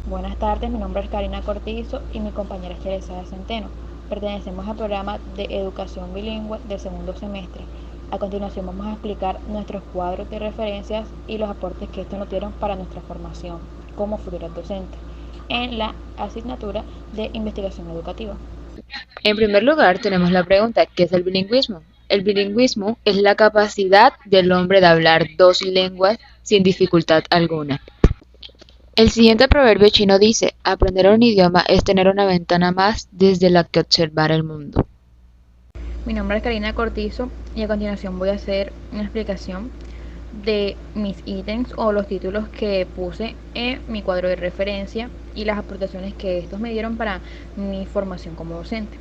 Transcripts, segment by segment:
Buenas tardes, mi nombre es Karina Cortizo y mi compañera es Teresa Centeno. Pertenecemos al programa de Educación Bilingüe del segundo semestre. A continuación vamos a explicar nuestros cuadros de referencias y los aportes que estos nos dieron para nuestra formación como futuros docentes en la asignatura de investigación educativa. En primer lugar, tenemos la pregunta, ¿qué es el bilingüismo? El bilingüismo es la capacidad del hombre de hablar dos lenguas sin dificultad alguna. El siguiente proverbio chino dice, aprender un idioma es tener una ventana más desde la que observar el mundo. Mi nombre es Karina Cortizo y a continuación voy a hacer una explicación de mis ítems o los títulos que puse en mi cuadro de referencia y las aportaciones que estos me dieron para mi formación como docente.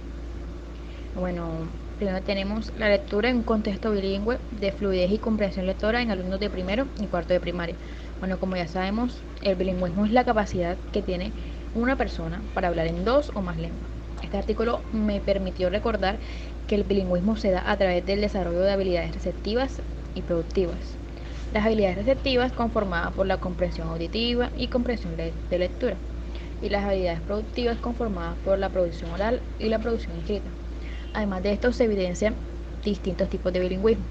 Bueno, primero tenemos la lectura en un contexto bilingüe de fluidez y comprensión lectora en alumnos de primero y cuarto de primaria. Bueno, como ya sabemos, el bilingüismo es la capacidad que tiene una persona para hablar en dos o más lenguas. Este artículo me permitió recordar que el bilingüismo se da a través del desarrollo de habilidades receptivas y productivas. Las habilidades receptivas conformadas por la comprensión auditiva y comprensión de lectura, y las habilidades productivas conformadas por la producción oral y la producción escrita. Además de esto, se evidencian distintos tipos de bilingüismo.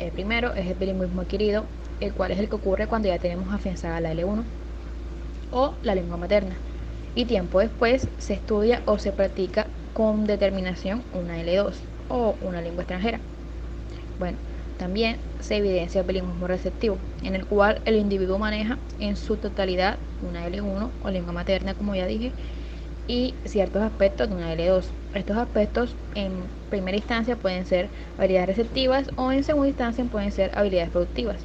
El primero es el bilingüismo adquirido, el cual es el que ocurre cuando ya tenemos afianzada la L1 o la lengua materna, y tiempo después se estudia o se practica con determinación una L2 o una lengua extranjera. Bueno, también se evidencia el bilingüismo receptivo, en el cual el individuo maneja en su totalidad una L1 o lengua materna, como ya dije, y ciertos aspectos de una L2. Estos aspectos en primera instancia pueden ser habilidades receptivas o en segunda instancia pueden ser habilidades productivas.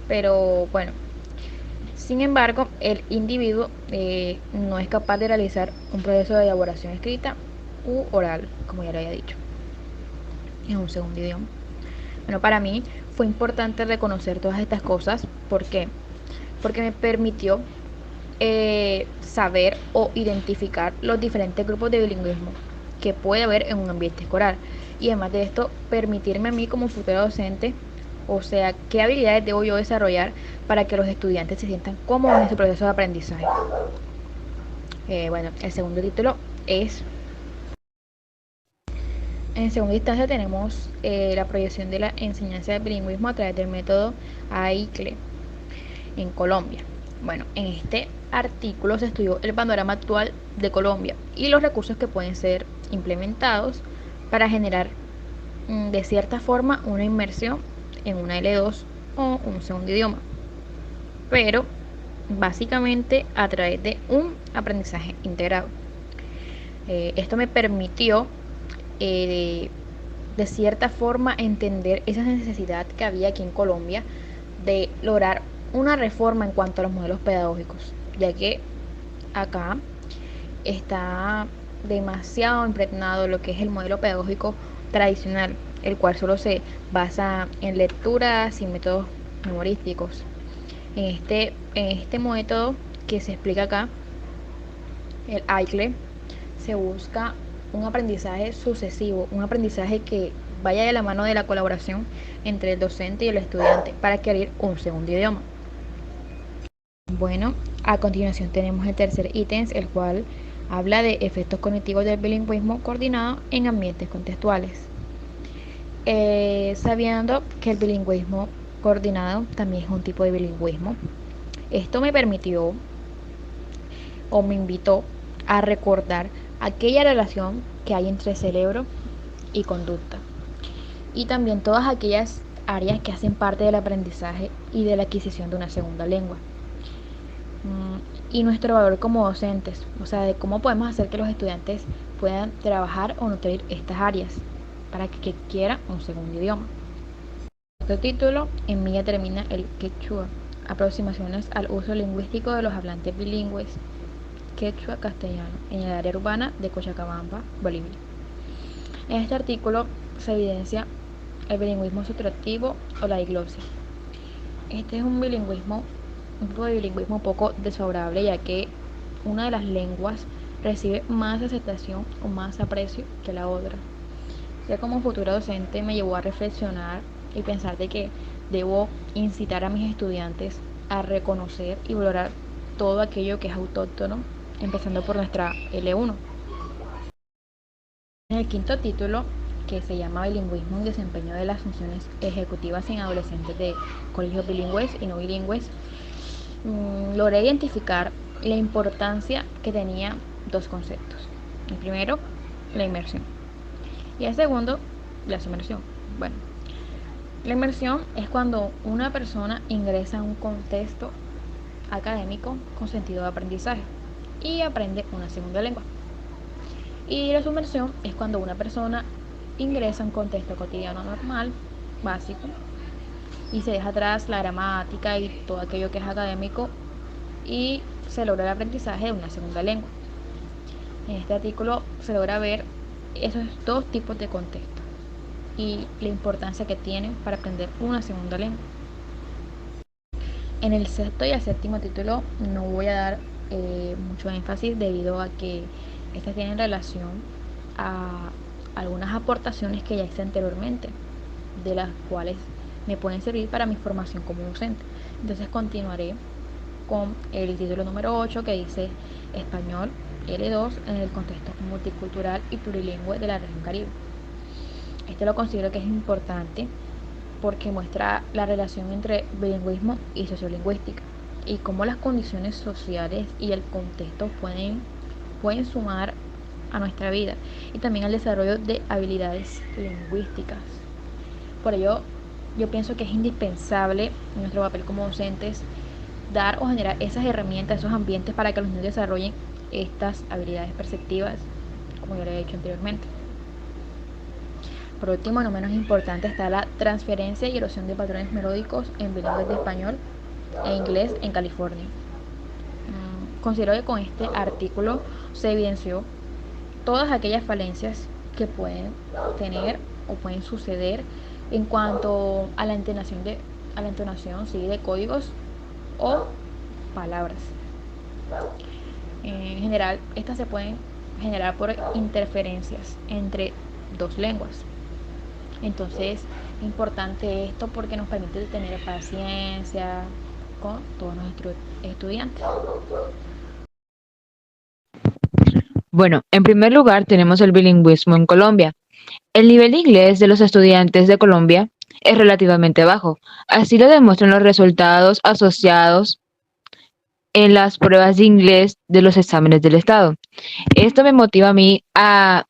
Pero bueno, sin embargo, el individuo no es capaz de realizar un proceso de elaboración escrita u oral, como ya lo había dicho, en un segundo idioma. Bueno, para mí fue importante reconocer todas estas cosas. ¿Por qué? Porque me permitió saber o identificar los diferentes grupos de bilingüismo que puede haber en un ambiente escolar. Y además de esto, permitirme a mí como futura docente, o sea, qué habilidades debo yo desarrollar para que los estudiantes se sientan cómodos en su proceso de aprendizaje. Bueno, el segundo título es, en segunda instancia tenemos la proyección de la enseñanza del bilingüismo a través del método AICLE en Colombia. Bueno, en este artículo se estudió el panorama actual de Colombia y los recursos que pueden ser implementados para generar de cierta forma una inmersión en una L2 o un segundo idioma, pero básicamente a través de un aprendizaje integrado. Esto me permitió de cierta forma entender esa necesidad que había aquí en Colombia de lograr una reforma en cuanto a los modelos pedagógicos, ya que acá está demasiado impregnado lo que es el modelo pedagógico tradicional, el cual solo se basa en lecturas y métodos memorísticos. En este método que se explica acá, el AICLE, se busca un aprendizaje sucesivo, un aprendizaje que vaya de la mano de la colaboración entre el docente y el estudiante para adquirir un segundo idioma. Bueno, a continuación tenemos el tercer ítem, el cual habla de efectos cognitivos del bilingüismo coordinado en ambientes contextuales. Sabiendo que el bilingüismo coordinado también es un tipo de bilingüismo, esto me permitió o me invitó a recordar aquella relación que hay entre cerebro y conducta, y también todas aquellas áreas que hacen parte del aprendizaje y de la adquisición de una segunda lengua. Y nuestro valor como docentes, o sea, de cómo podemos hacer que los estudiantes puedan trabajar o nutrir estas áreas para que quieran un segundo idioma. Este título en mí termina el quechua, aproximaciones al uso lingüístico de los hablantes bilingües quechua-castellano en el área urbana de Cochabamba, Bolivia. En este artículo se evidencia el bilingüismo sustractivo o la diglosia. Este es un tipo de bilingüismo poco desfavorable, ya que una de las lenguas recibe más aceptación o más aprecio que la otra. Ya como futuro docente me llevó a reflexionar y pensar de que debo incitar a mis estudiantes a reconocer y valorar todo aquello que es autóctono, empezando por nuestra L1. En el quinto título, que se llama Bilingüismo y desempeño de las funciones ejecutivas en adolescentes de colegios bilingües y no bilingües, logré identificar la importancia que tenía dos conceptos. El primero, la inmersión, y el segundo, la sumersión. Bueno, la inmersión es cuando una persona ingresa a un contexto académico con sentido de aprendizaje y aprende una segunda lengua. Y la sumersión es cuando una persona ingresa a un contexto cotidiano normal, básico, y se deja atrás la gramática y todo aquello que es académico y se logra el aprendizaje de una segunda lengua. En este artículo se logra ver esos dos tipos de contexto y la importancia que tienen para aprender una segunda lengua. En el sexto y el séptimo título no voy a dar mucho énfasis debido a que estas tienen relación a algunas aportaciones que ya hice anteriormente, de las cuales me pueden servir para mi formación como docente. Entonces continuaré con el título número 8 que dice Español L2 en el contexto multicultural y plurilingüe de la región Caribe. Este lo considero que es importante porque muestra la relación entre bilingüismo y sociolingüística y cómo las condiciones sociales y el contexto pueden sumar a nuestra vida y también al desarrollo de habilidades lingüísticas. Por ello, yo pienso que es indispensable en nuestro papel como docentes dar o generar esas herramientas, esos ambientes para que los niños desarrollen estas habilidades perceptivas, como ya lo he dicho anteriormente. Por último, no menos importante, está la transferencia y erosión de patrones melódicos en bilingües de español e inglés en California. Considero que con este artículo se evidenció todas aquellas falencias que pueden tener o pueden suceder en cuanto a la entonación de códigos o palabras. En general, estas se pueden generar por interferencias entre dos lenguas. Entonces, es importante esto porque nos permite tener paciencia con todos nuestros estudiantes. Bueno, en primer lugar tenemos el bilingüismo en Colombia. El nivel de inglés de los estudiantes de Colombia es relativamente bajo. Así lo demuestran los resultados asociados en las pruebas de inglés de los exámenes del Estado. Esto me motiva a mí a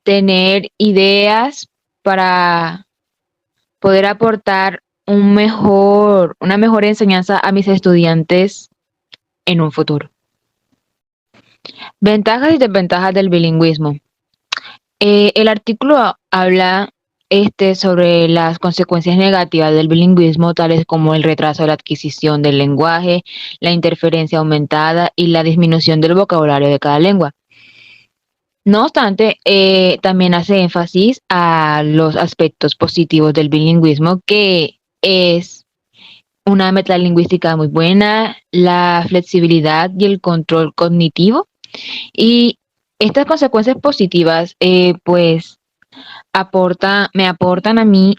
tener ideas para poder aportar una mejor enseñanza a mis estudiantes en un futuro. Ventajas y desventajas del bilingüismo. El artículo habla sobre las consecuencias negativas del bilingüismo, tales como el retraso de la adquisición del lenguaje, la interferencia aumentada y la disminución del vocabulario de cada lengua. No obstante, también hace énfasis a los aspectos positivos del bilingüismo, que es una metalingüística muy buena, la flexibilidad y el control cognitivo. Y estas consecuencias positivas, pues, me aportan a mí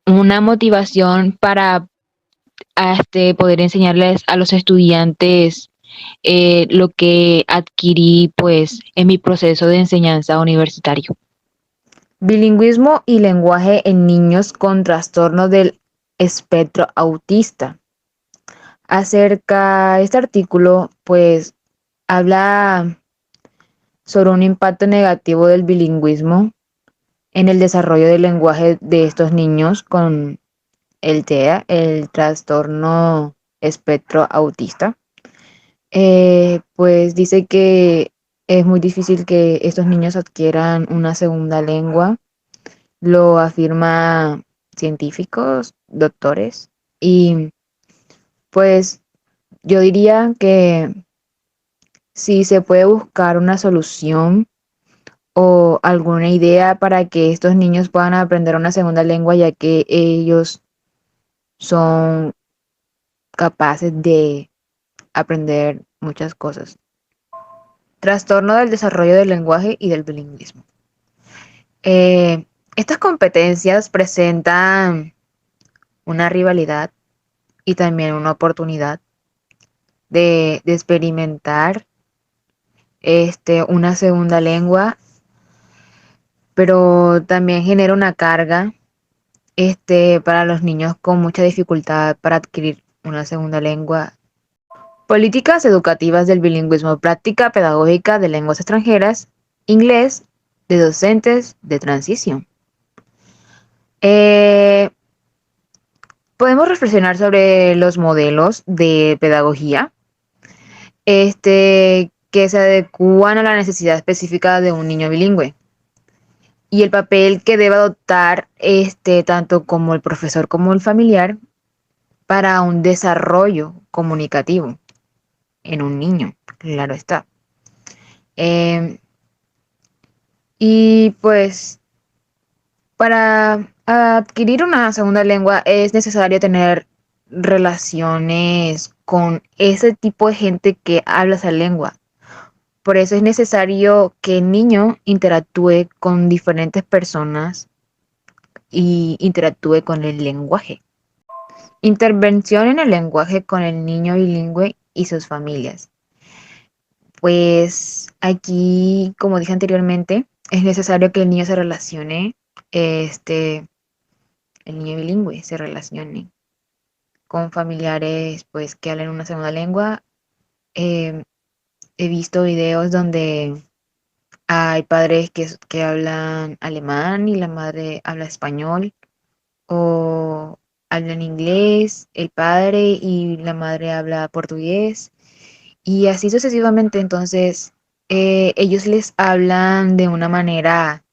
una motivación para poder enseñarles a los estudiantes lo que adquirí pues en mi proceso de enseñanza universitario. Bilingüismo y lenguaje en niños con trastorno del espectro autista. Acerca de este artículo, pues habla sobre un impacto negativo del bilingüismo en el desarrollo del lenguaje de estos niños con el TEA, el trastorno espectro autista. Pues dice que es muy difícil que estos niños adquieran una segunda lengua, lo afirma científicos, doctores, y pues yo diría que si se puede buscar una solución o alguna idea para que estos niños puedan aprender una segunda lengua, ya que ellos son capaces de aprender muchas cosas. Trastorno del desarrollo del lenguaje y del bilingüismo. Estas competencias presentan una rivalidad y también una oportunidad de experimentar una segunda lengua, pero también genera una carga para los niños con mucha dificultad para adquirir una segunda lengua. Políticas educativas del bilingüismo, práctica pedagógica de lenguas extranjeras, inglés, de docentes de transición. Eh, Podemos reflexionar sobre los modelos de pedagogía que se adecúan a la necesidad específica de un niño bilingüe y el papel que debe adoptar tanto como el profesor como el familiar para un desarrollo comunicativo en un niño, claro está. Y pues para adquirir una segunda lengua es necesario tener relaciones con ese tipo de gente que habla esa lengua. Por eso es necesario que el niño interactúe con diferentes personas y interactúe con el lenguaje. Intervención en el lenguaje con el niño bilingüe y sus familias. Pues aquí, como dije anteriormente, es necesario que el niño se relacione, el niño bilingüe se relacione con familiares pues que hablan una segunda lengua. Eh, He visto videos donde hay padres que hablan alemán y la madre habla español, o hablan inglés, el padre y la madre habla portugués, y así sucesivamente. Entonces, ellos les hablan de una manera,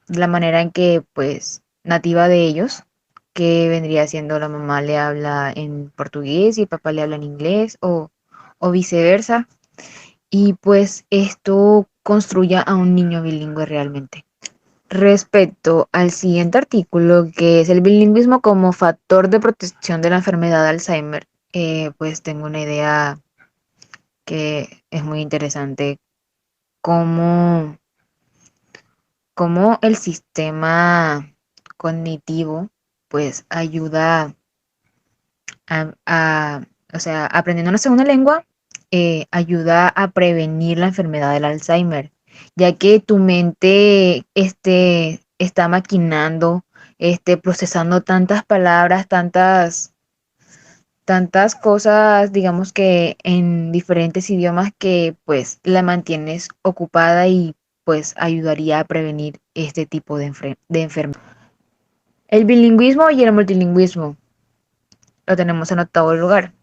de la manera en que, pues, nativa de ellos, que vendría siendo la mamá le habla en portugués y el papá le habla en inglés, o viceversa. Y pues esto construya a un niño bilingüe realmente. Respecto al siguiente artículo, que es el bilingüismo como factor de protección de la enfermedad de Alzheimer, pues tengo una idea que es muy interesante, cómo, cómo el sistema cognitivo pues ayuda o sea, aprendiendo una segunda lengua, ayuda a prevenir la enfermedad del Alzheimer, ya que tu mente está maquinando, procesando tantas palabras, tantas cosas, digamos que en diferentes idiomas, que pues la mantienes ocupada y pues ayudaría a prevenir este tipo de enfermedad. El bilingüismo y el multilingüismo lo tenemos en octavo lugar.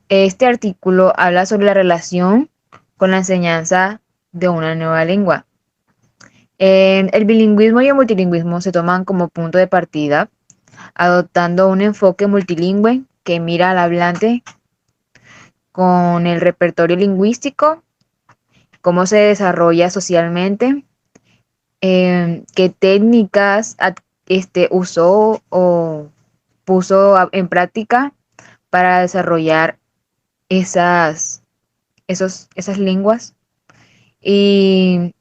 Este artículo habla sobre la relación con la enseñanza de una nueva lengua. El bilingüismo y el multilingüismo se toman como punto de partida, adoptando un enfoque multilingüe que mira al hablante con el repertorio lingüístico, cómo se desarrolla socialmente, qué técnicas usó o puso en práctica para desarrollar esas lenguas, y,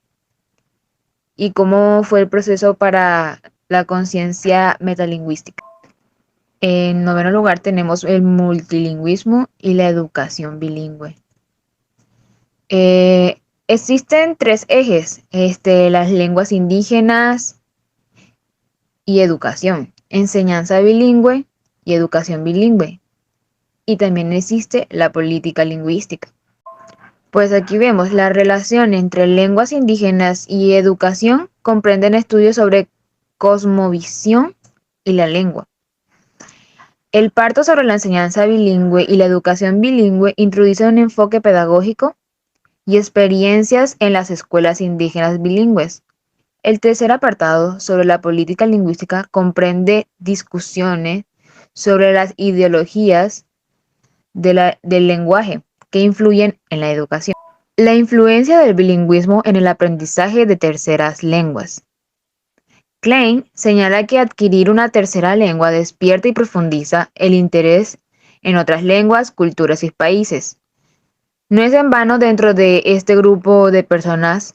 y cómo fue el proceso para la conciencia metalingüística. En noveno lugar tenemos el multilingüismo y la educación bilingüe. Existen tres ejes, las lenguas indígenas y educación, enseñanza bilingüe y educación bilingüe. Y también existe la política lingüística. Pues aquí vemos la relación entre lenguas indígenas y educación, comprenden estudios sobre cosmovisión y la lengua. El parto sobre la enseñanza bilingüe y la educación bilingüe introduce un enfoque pedagógico y experiencias en las escuelas indígenas bilingües. El tercer apartado, sobre la política lingüística, comprende discusiones sobre las ideologías del lenguaje que influyen en la educación. La influencia del bilingüismo en el aprendizaje de terceras lenguas. Klein señala que adquirir una tercera lengua despierta y profundiza el interés en otras lenguas, culturas y países. No es en vano dentro de este grupo de personas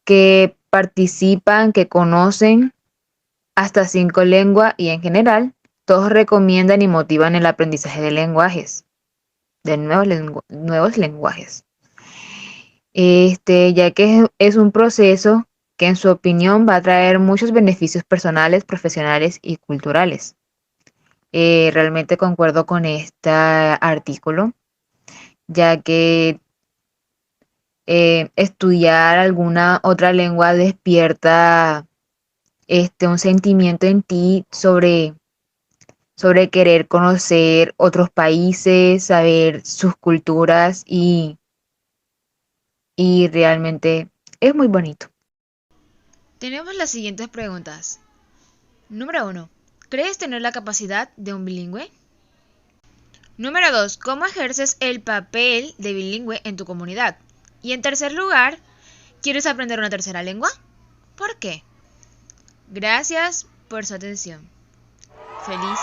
que participan, que conocen hasta 5 lenguas y en general todos recomiendan y motivan el aprendizaje de lenguajes, de nuevos lenguajes. Ya que es un proceso que en su opinión va a traer muchos beneficios personales, profesionales y culturales. Realmente concuerdo con este artículo, ya que estudiar alguna otra lengua despierta un sentimiento en ti sobre querer conocer otros países, saber sus culturas y realmente es muy bonito. Tenemos las siguientes preguntas. Número 1. ¿Crees tener la capacidad de un bilingüe? Número 2. ¿Cómo ejerces el papel de bilingüe en tu comunidad? Y en tercer lugar, ¿quieres aprender una tercera lengua? ¿Por qué? Gracias por su atención. Feliz